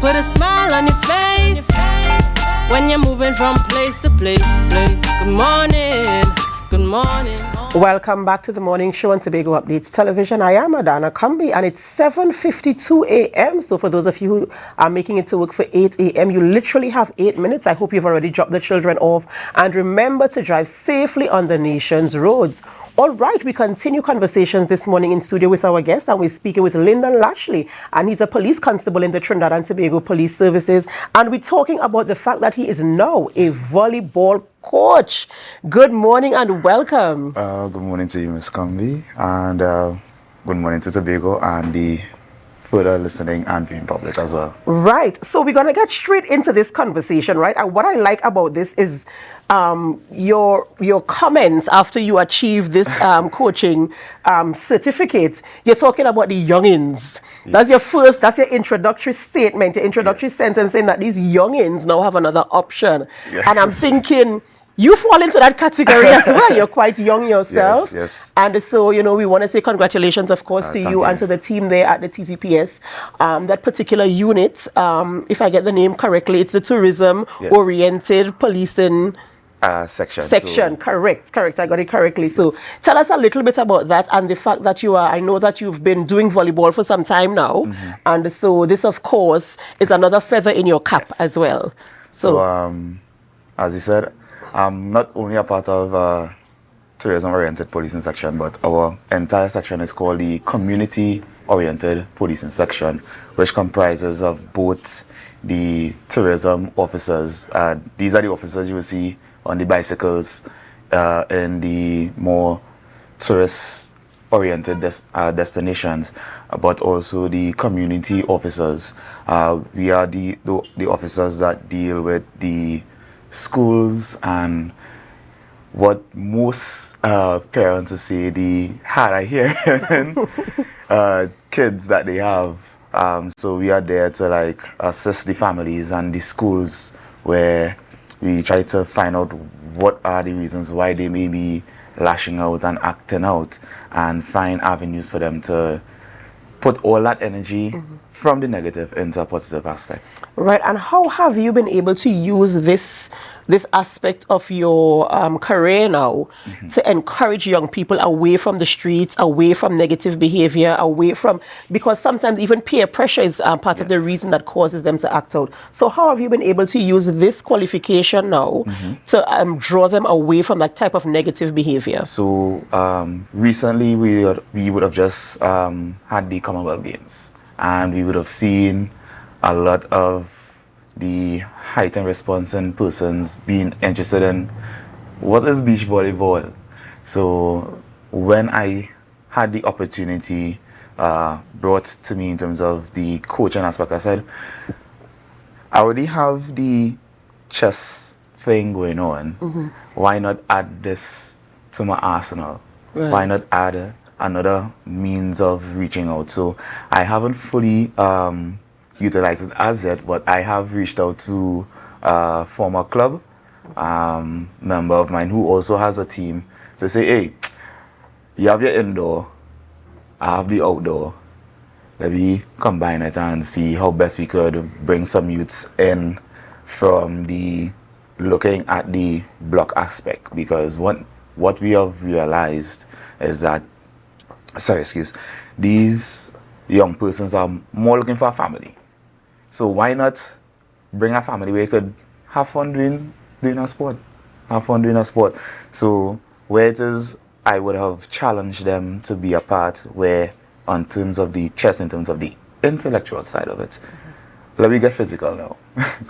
put a smile on your face when you're moving from place to place. Good morning, good morning. Welcome back to the morning show on Tobago Updates Television. I am Adanna Combie and it's 7:52 a.m. So for those of you who are making it to work for 8 a.m., you literally have 8 minutes. I hope you've already dropped the children off. And remember to drive safely on the nation's roads. All right, we continue conversations this morning in studio with our guest, and we're speaking with Lyndon Lashley, and he's a police constable in the Trinidad and Tobago Police Services, and we're talking about the fact that he is now a volleyball coach. Good morning and welcome. Good morning to you, Ms. Combie, and good morning to Tobago and the further listening and viewing public as well. Right, so we're going to get straight into this conversation, right? And what I like about this is your comments after you achieve this coaching certificate. You're talking about the youngins. Yes. That's your introductory statement, your introductory sentence saying that these youngins now have another option. Yes. And I'm thinking, you fall into that category as well. You're quite young yourself. Yes. And so, you know, we want to say congratulations, of course, to you and to the team there at the TTPS. That particular unit, if I get the name correctly, it's the tourism-oriented policing section. So. Correct. I got it correctly. Yes. So tell us a little bit about that and the fact that I know that you've been doing volleyball for some time now. Mm-hmm. And so this, of course, is another feather in your cap as well. So as you said, I'm not only a part of tourism-oriented policing section, but our entire section is called the community-oriented policing section, which comprises of both the tourism officers. These are the officers you will see on the bicycles in the more tourist-oriented destinations, but also the community officers. We are the officers that deal with the schools and what most parents will say the hard I hear kids that they have. So we are there to assist the families and the schools where we try to find out what are the reasons why they may be lashing out and acting out, and find avenues for them to put all that energy from the negative into a positive aspect. Right, and how have you been able to use this aspect of your career now to encourage young people away from the streets, away from negative behavior, away from, because sometimes even peer pressure is part of the reason that causes them to act out. So how have you been able to use this qualification now to draw them away from that type of negative behavior? So recently we would have just had the Commonwealth Games, and we would have seen a lot of the heightened response in persons being interested in what is beach volleyball. So when I had the opportunity brought to me in terms of the coaching aspect, I said, I already have the chess thing going on. Why not add this to my arsenal? Right. Why not add another means of reaching out? So I haven't fully utilized it as yet, but I have reached out to a former club member of mine who also has a team to say, hey, you have your indoor, I have the outdoor. Let me combine it and see how best we could bring some youths in from the looking at the block aspect, because what we have realized is that these young persons are more looking for a family. So why not bring a family where you could have fun doing a sport? So where it is, I would have challenged them to be a part where, on terms of the chess, in terms of the intellectual side of it, let me get physical now.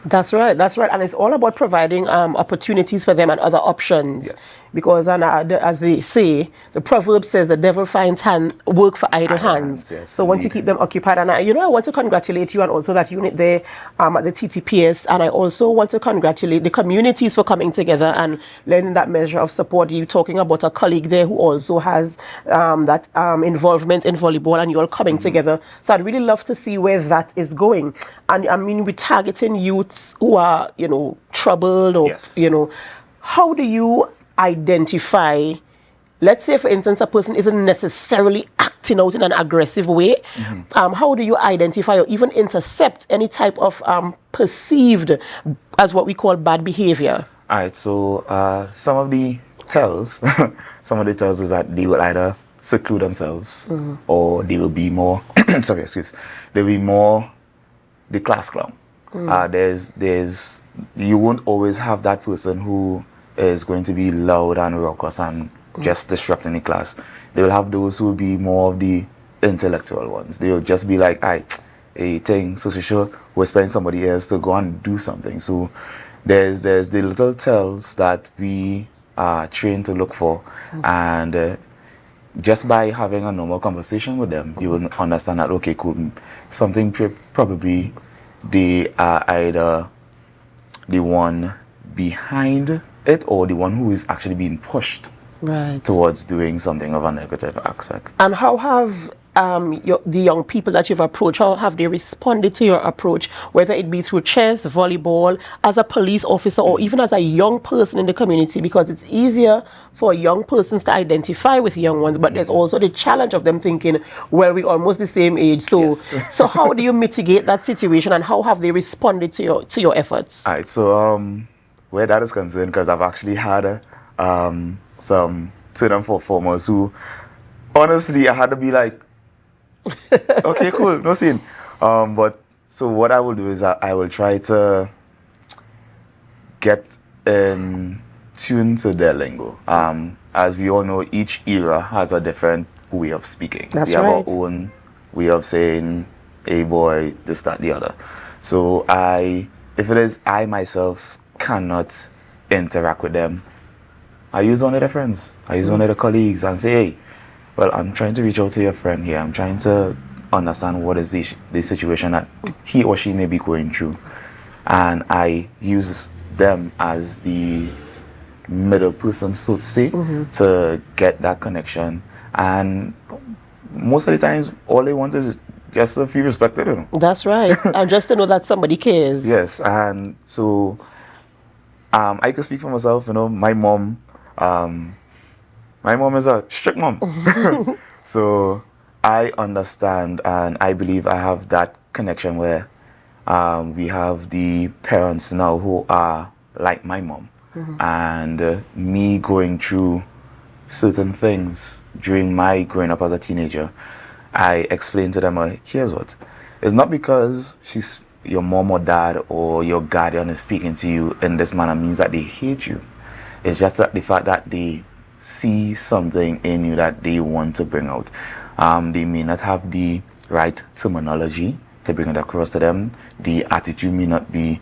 That's right. And it's all about providing opportunities for them and other options. Yes. Because as they say, the proverb says the devil finds work for idle hands. Yes, so once you keep them occupied, and I want to congratulate you and also that unit there at the TTPS, and I also want to congratulate the communities for coming together and lending that measure of support. You're talking about a colleague there who also has that involvement in volleyball, and you're all coming together. So I'd really love to see where that is going. And I mean, we're targeting youths who are, troubled or, how do you identify let's say, for instance, a person isn't necessarily acting out in an aggressive way, how do you identify or even intercept any type of perceived as what we call bad behavior? All right, so some of the tells, some of the tells is that they will either seclude themselves or they will be more, sorry, excuse, they will be more the class clown. You won't always have that person who is going to be loud and raucous and just disrupting the class. They will have those who will be more of the intellectual ones. They will just be like, a thing, so sure, we'll spend somebody else to go and do something. So there's the little tells that we are trained to look for, and just by having a normal conversation with them, you will understand that, okay, cool, something probably they are either the one behind it or the one who is actually being pushed towards doing something of a negative aspect. And how have the young people that you've approached, how have they responded to your approach, whether it be through chess, volleyball, as a police officer, or even as a young person in the community? Because it's easier for young persons to identify with young ones, but there's also the challenge of them thinking, well, we're almost the same age. So, Yes. so how do you mitigate that situation, and how have they responded to your efforts? All right, so where that is concerned, because I've actually had some third and fourth formers who, honestly, I had to be like, okay, cool, no scene. But so what I will do is I will try to get in tune to their lingo. As we all know, each era has a different way of speaking. That's we have right. our own way of saying, hey boy, this, that, the other. So if it is I myself cannot interact with them, I use one of their friends. I use one of the colleagues and say, hey, well, I'm trying to reach out to your friend here. I'm trying to understand what is the situation that he or she may be going through. And I use them as the middle person, so to say, to get that connection. And most of the times, all they want is just to feel respected. You know? That's right. And just to know that somebody cares. Yes, and so I can speak for myself. You know, my mom is a strict mom. So I understand, and I believe I have that connection where we have the parents now who are like my mom. And me going through certain things during my growing up as a teenager, I explained to them, here's what. It's not because she's your mom or dad or your guardian is speaking to you in this manner means that they hate you. It's just that the fact that they see something in you that they want to bring out. They may not have the right terminology to bring it across to them. The attitude may not be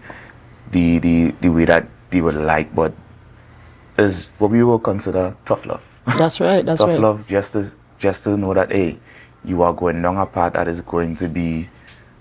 the way that they would like, but is what we will consider tough love. That's right. That's tough right. love, just to know that, hey, you are going down a path that is going to be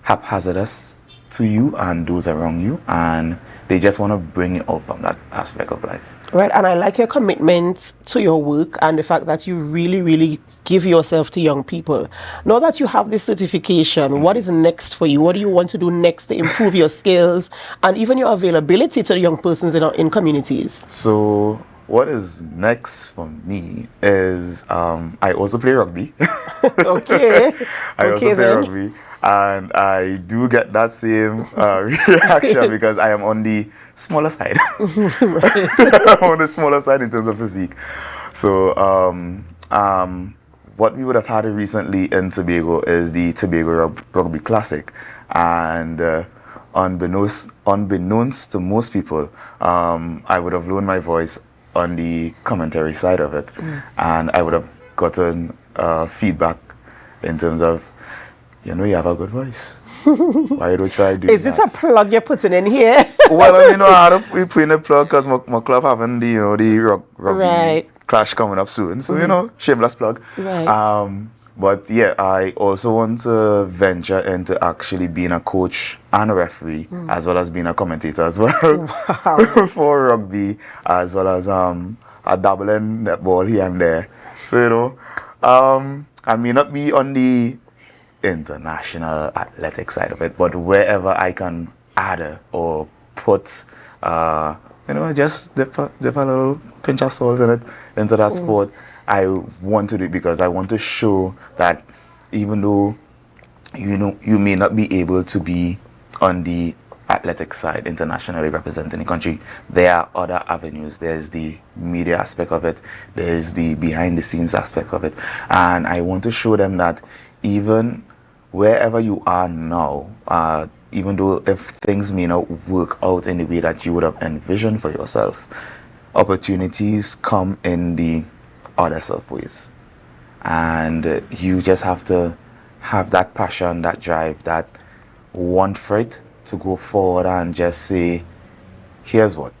haphazardous to you and those around you, and they just want to bring you out from that aspect of life. Right, and I like your commitment to your work and the fact that you really, really give yourself to young people. Now that you have this certification, what is next for you? What do you want to do next to improve your skills and even your availability to the young persons in communities? So what is next for me is I also play rugby. Okay. I also play rugby. And I do get that same reaction because I am on the smaller side. I'm on the smaller side in terms of physique. So what we would have had recently in Tobago is the Tobago Rugby Classic. And unbeknownst to most people, I would have lowered my voice on the commentary side of it. And I would have gotten feedback in terms of, you know, you have a good voice. Why you don't try doing Is this a plug you're putting in here? Well, I mean, I had to put in a plug because my club having the, you know, the rugby clash coming up soon. So, you know, shameless plug. Right. But yeah, I also want to venture into actually being a coach and a referee, as well as being a commentator as well for rugby, as well as a dabble in netball here and there. So, you know, I may not be on the international athletic side of it, but wherever I can add or put just dip a little pinch of salt in it into that sport. I want to do it because I want to show that even though you may not be able to be on the athletic side internationally representing the country, there are other avenues. There's the media aspect of it, there's the behind the scenes aspect of it, and I want to show them that even wherever you are now, even though if things may not work out in the way that you would have envisioned for yourself, opportunities come in the other self ways, and you just have to have that passion, that drive, that want for it to go forward and just say, here's what,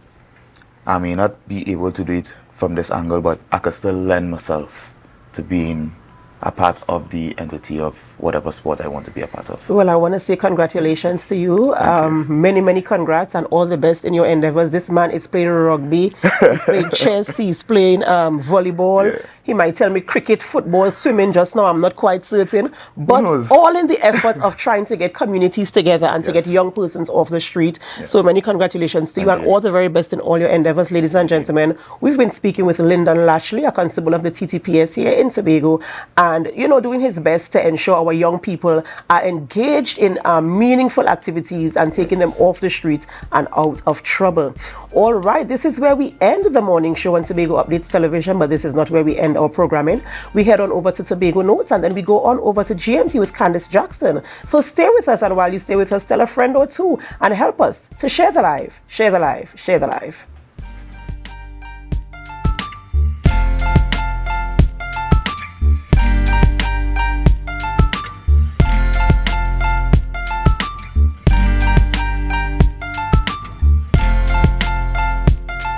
I may not be able to do it from this angle, but I can still lend myself to being a part of the entity of whatever sport I want to be a part of. Well, I want to say congratulations to you. Many, many congrats and all the best in your endeavors. This man is playing rugby, he's playing chess, he's playing volleyball. Yeah. He might tell me cricket, football, swimming just now. I'm not quite certain. But all in the effort of trying to get communities together and to get young persons off the street. So many congratulations to you and all the very best in all your endeavors, ladies and gentlemen. We've been speaking with Lyndon Lashley, a constable of the TTPS here in Tobago, and doing his best to ensure our young people are engaged in meaningful activities and taking them off the street and out of trouble. All right, this is where we end the morning show on Tobago Updates Television, but this is not where we end our programming. We head on over to Tobago Notes and then we go on over to GMT with Candice Jackson. So stay with us, and while you stay with us, tell a friend or two and help us to share the live, share the live, share the live.